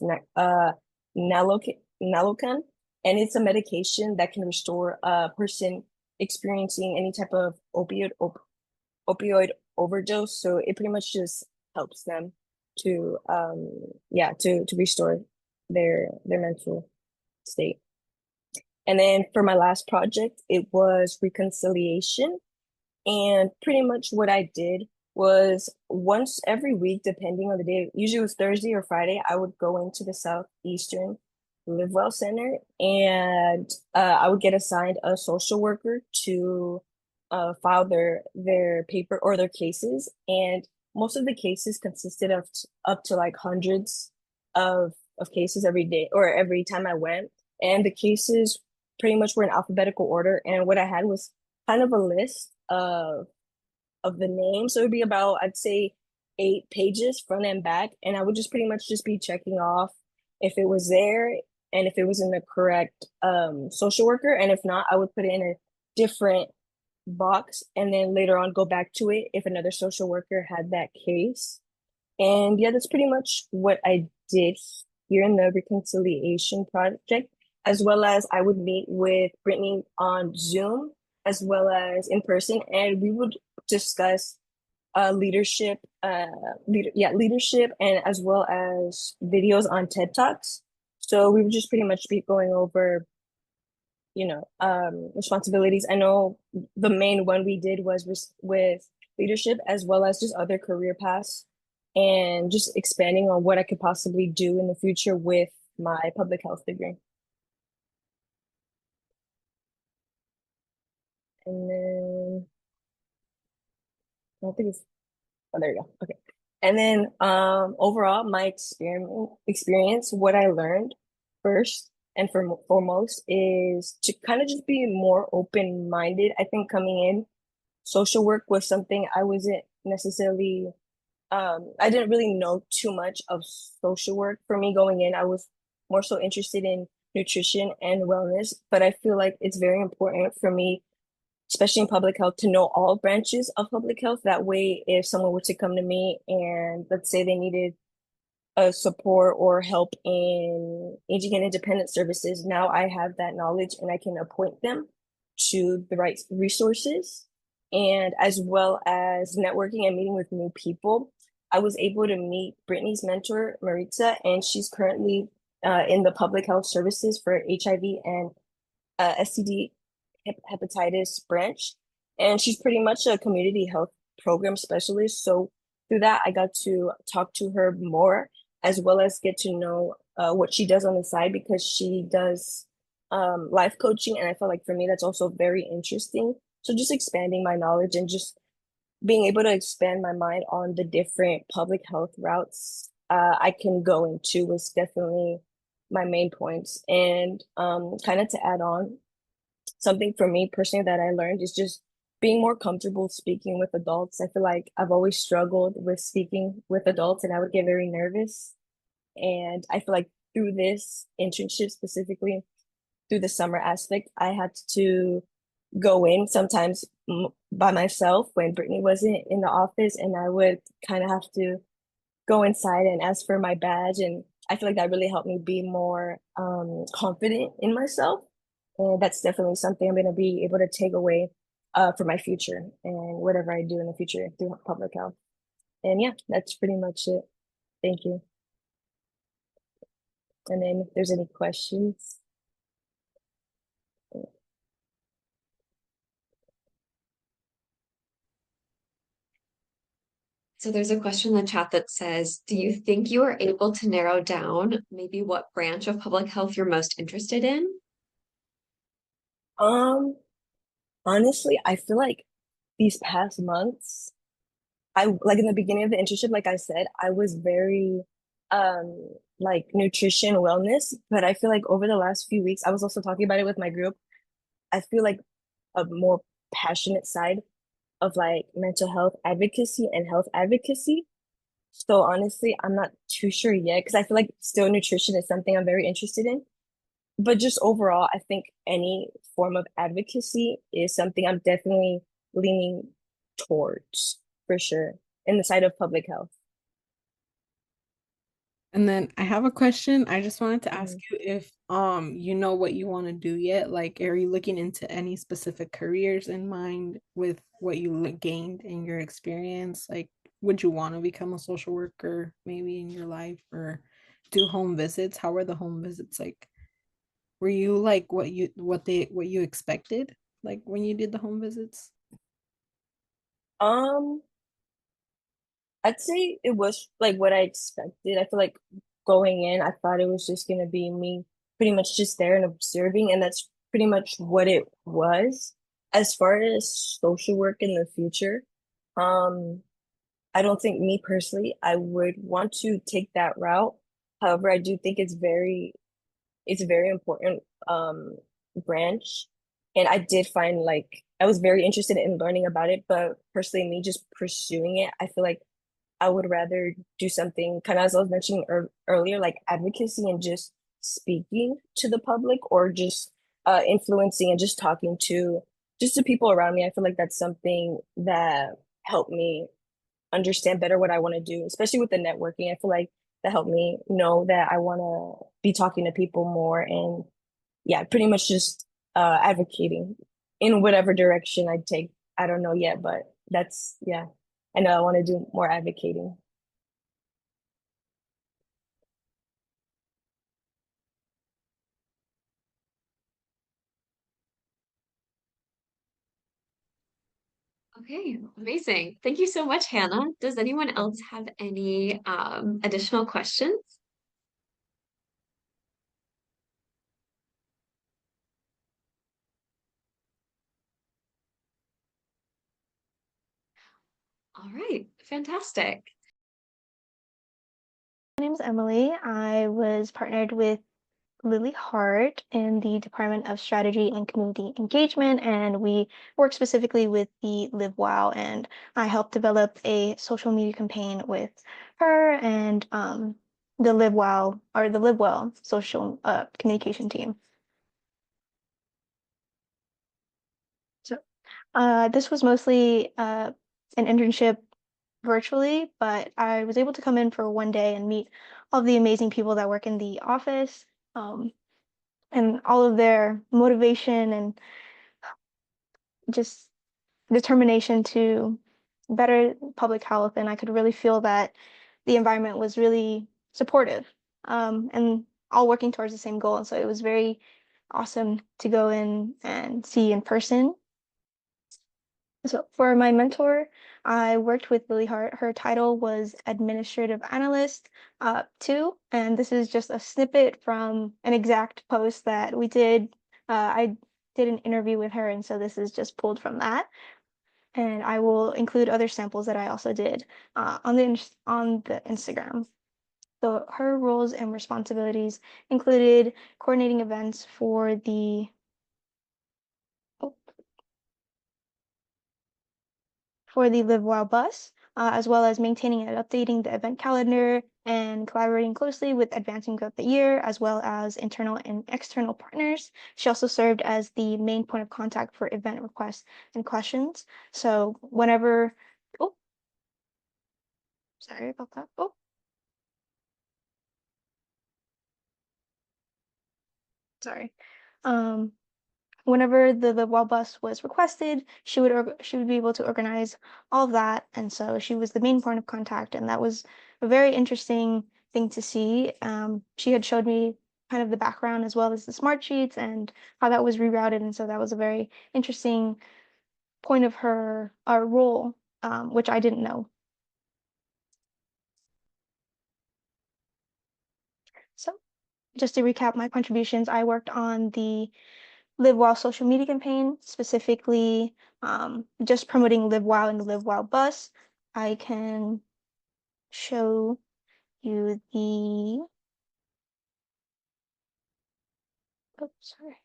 Nalocan, and it's a medication that can restore a person experiencing any type of opioid overdose. So it pretty much just helps them to to restore their mental state. And then for my last project, it was reconciliation. And pretty much what I did was once every week, depending on the day, usually it was Thursday or Friday, I would go into the Southeastern Live Well Center, and I would get assigned a social worker to file their paper or their cases. And most of the cases consisted of up to like hundreds of cases every day or every time I went. And the cases pretty much were in alphabetical order. And what I had was kind of a list of the names. So it would be about, I'd say, 8 pages front and back. And I would just pretty much just be checking off if it was there and if it was in the correct social worker. And if not, I would put it in a different box and then later on go back to it if another social worker had that case. And yeah, that's pretty much what I did here in the reconciliation project, as well as I would meet with Brittany on Zoom as well as in person, and we would discuss leadership, leadership, and as well as videos on TED Talks. So we would just pretty much be going over, responsibilities. I know the main one we did was with leadership, as well as just other career paths, and just expanding on what I could possibly do in the future with my public health degree. And then I don't think it's, oh, there you go. Okay. And then overall, my experience, what I learned first and foremost is to kind of just be more open-minded. I think coming in, social work was something I wasn't necessarily I didn't really know too much of social work for me going in. I was more so interested in nutrition and wellness, but I feel like it's very important for me, especially in public health, to know all branches of public health. That way, if someone were to come to me and let's say they needed support or help in aging and independent services, now I have that knowledge and I can appoint them to the right resources. And as well as networking and meeting with new people, I was able to meet Brittany's mentor, Maritza, and she's currently in the public health services for HIV and STD hepatitis branch. And she's pretty much a community health program specialist. So through that, I got to talk to her more, as well as get to know what she does on the side, because she does life coaching. And I feel like for me, that's also very interesting. So just expanding my knowledge and just being able to expand my mind on the different public health routes I can go into was definitely my main points. And kind of to add on, something for me personally that I learned is just being more comfortable speaking with adults. I feel like I've always struggled with speaking with adults and I would get very nervous. And I feel like through this internship specifically, through the summer aspect, I had to go in sometimes by myself when Brittany wasn't in the office, and I would kind of have to go inside and ask for my badge. And I feel like that really helped me be more confident in myself. And that's definitely something I'm going to be able to take away for my future and whatever I do in the future through public health. And yeah, that's pretty much it. Thank you. And then if there's any questions. So there's a question in the chat that says, do you think you are able to narrow down maybe what branch of public health you're most interested in? Um, Honestly, I feel like these past months, I like in the beginning of the internship, like I said, I was very like nutrition wellness, but I feel like over the last few weeks, I was also talking about it with my group. I feel like a more passionate side of like mental health advocacy and health advocacy. So honestly, I'm not too sure yet because I feel like still nutrition is something I'm very interested in. But just overall, I think any form of advocacy is something I'm definitely leaning towards for sure in the side of public health. And then I have a question. I just wanted to ask Mhm. you if you know what you want to do yet. Like, are you looking into any specific careers in mind with what you gained in your experience? Like, would you want to become a social worker maybe in your life or do home visits? How were the home visits like? Were you like what you expected like when you did the home visits? Um, I'd say it was like what I expected. I feel like going in, I thought it was just gonna be me pretty much just there and observing, and that's pretty much what it was. As far as social work in the future, um, I don't think me personally, I would want to take that route. However, I do think it's a very important branch. And I did find like I was very interested in learning about it, but personally me just pursuing it, I feel like I would rather do something kind of as I was mentioning earlier, like advocacy and just speaking to the public or just influencing and just talking to just the people around me. I feel like that's something that helped me understand better what I want to do, especially with the networking. I feel like that helped me know that I want to be talking to people more and yeah, pretty much just advocating in whatever direction I take. I don't know yet, but that's yeah. I know I want to do more advocating. Okay, amazing. Thank you so much, Hannah. Does anyone else have any additional questions? All right, fantastic. My name's Emily. I was partnered with Lily Hart in the Department of Strategy and Community Engagement, and we work specifically with the Live Well, and I helped develop a social media campaign with her and the Live Well or the Live Well social communication team. So this was mostly an internship virtually, but I was able to come in for one day and meet all of the amazing people that work in the office. Um, and all of their motivation and just determination to better public health. And I could really feel that the environment was really supportive, and all working towards the same goal. And so it was very awesome to go in and see in person. So for my mentor, I worked with Lily Hart. Her title was Administrative Analyst 2, and this is just a snippet from an exact post that we did. I did an interview with her, and so this is just pulled from that. And I will include other samples that I also did on the Instagram. So her roles and responsibilities included coordinating events for the Live Well bus, as well as maintaining and updating the event calendar and collaborating closely with advancing throughout the year, as well as internal and external partners. She also served as the main point of contact for event requests and questions. So whenever, oh, sorry about that. Oh, sorry. Um, Whenever the Well bus was requested, she would be able to organize all of that, and so she was the main point of contact, and that was a very interesting thing to see. She had showed me kind of the background as well as the smart sheets and how that was rerouted, and so that was a very interesting point of her role, which I didn't know. So just to recap my contributions, I worked on the Live Well social media campaign, specifically just promoting Live Well and the Live Well bus. I can show you the, oops, sorry.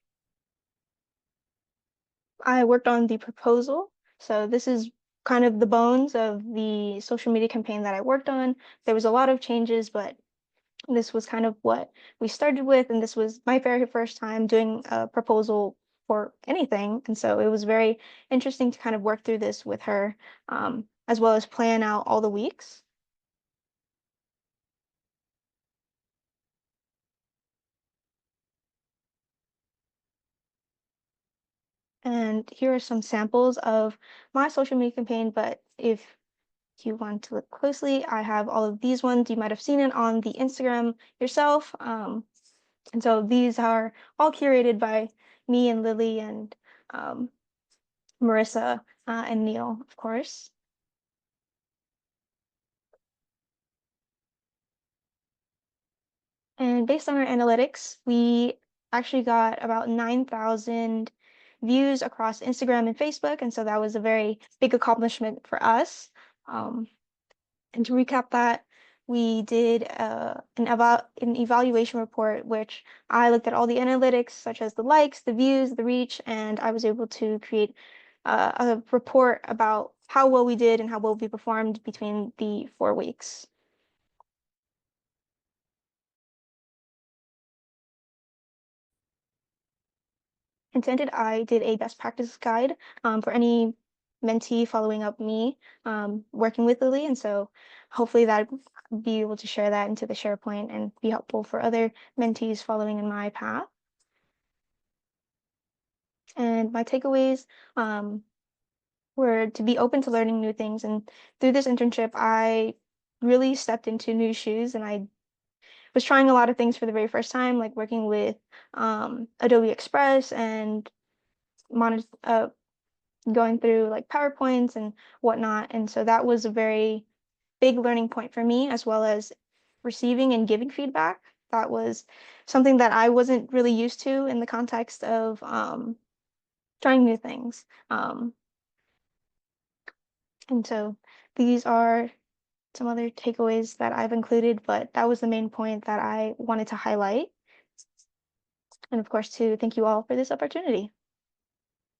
I worked on the proposal. So this is kind of the bones of the social media campaign that I worked on. There was a lot of changes, but this was kind of what we started with, and this was my very first time doing a proposal for anything. And so it was very interesting to kind of work through this with her, as well as plan out all the weeks. And here are some samples of my social media campaign, but if you want to look closely, I have all of these ones. You might have seen it on the Instagram yourself. And so these are all curated by me and Lily and Marissa and Neil, of course. And based on our analytics, we actually got about 9,000 views across Instagram and Facebook. And so that was a very big accomplishment for us. And to recap that, we did an evaluation report, which I looked at all the analytics, such as the likes, the views, the reach, and I was able to create a report about how well we did and how well we performed between the 4 weeks. Intended, I did a best practice guide for any mentee following up me working with Lily, and so hopefully that be able to share that into the SharePoint and be helpful for other mentees following in my path. And my takeaways were to be open to learning new things, and through this internship, I really stepped into new shoes, and I was trying a lot of things for the very first time, like working with Adobe Express and going through like PowerPoints and whatnot. And so that was a very big learning point for me, as well as receiving and giving feedback. That was something that I wasn't really used to in the context of trying new things. And so these are some other takeaways that I've included, but that was the main point that I wanted to highlight. And of course, to thank you all for this opportunity.